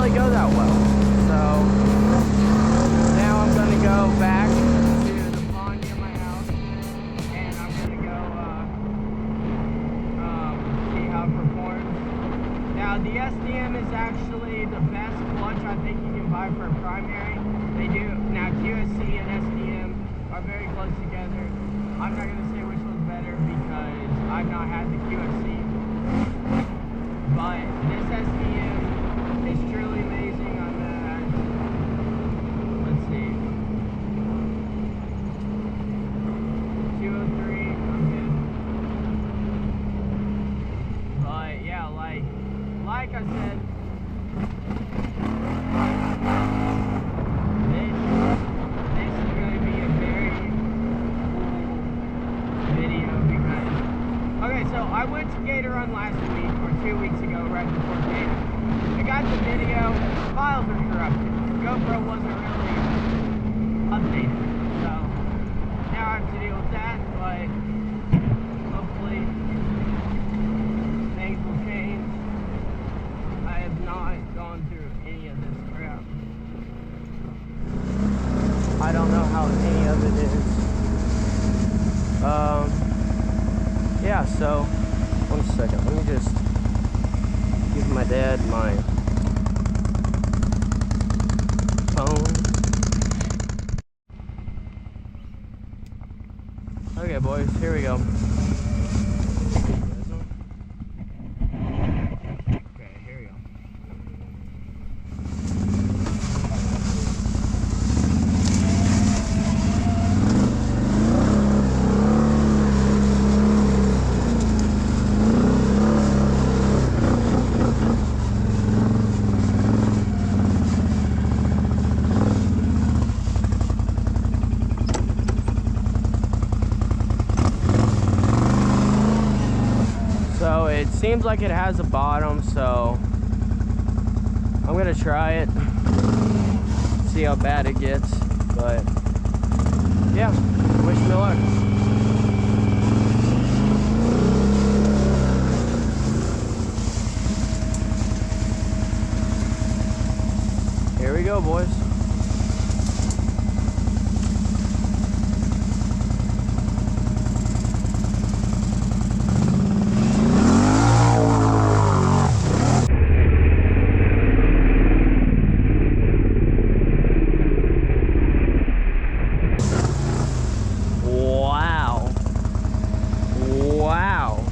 really go that well. So now I'm gonna go back to the pond near my house, and I'm gonna go see how it performs. Now the STM is actually the best clutch I think you can buy for a primary. They do. Now QSC and STM are very close together. I'm not going to say which one's better because I've not had the QSC. But this STM is truly amazing. I'm at, let's see, 203. I'm good. But yeah, like I said, this is going to be a very cool video because, okay, so I went to Gator Run last week or 2 weeks ago, right before Gator. I got the video, files are corrupted. GoPro wasn't really updated, so now I have to deal with that, but hopefully things will change. I have not gone through any of this crap. I don't know how any of it is. Yeah, so, one second, let me just give my dad my phone. Okay, boys, here we go. So it seems like it has a bottom, so I'm gonna try it, see how bad it gets, but yeah, wish me luck. Here we go, boys. Wow.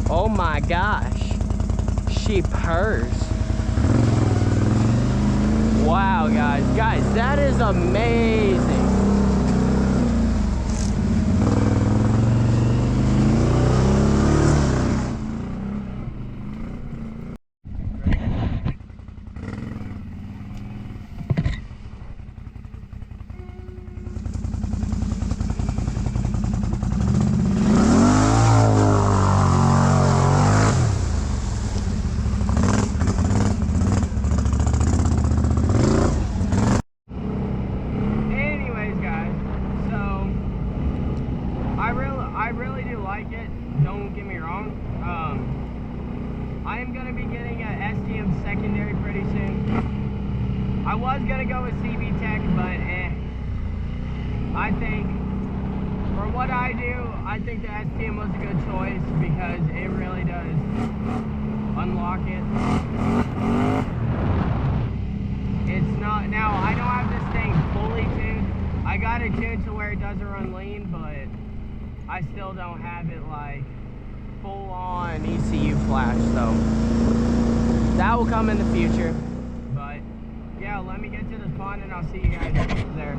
Oh my gosh. She purrs. Wow, guys. Guys, that is amazing. I really do like it, don't get me wrong. I am going to be getting an STM secondary pretty soon. I was going to go with cvtec, but I think, for what I do, I think the STM was a good choice because it really does unlock it. It's not, now I don't have this thing fully tuned. I got it tuned to where it doesn't run lean, but I still don't have it like full on ECU flash, so that will come in the future. But yeah, let me get to this pond and I'll see you guys there.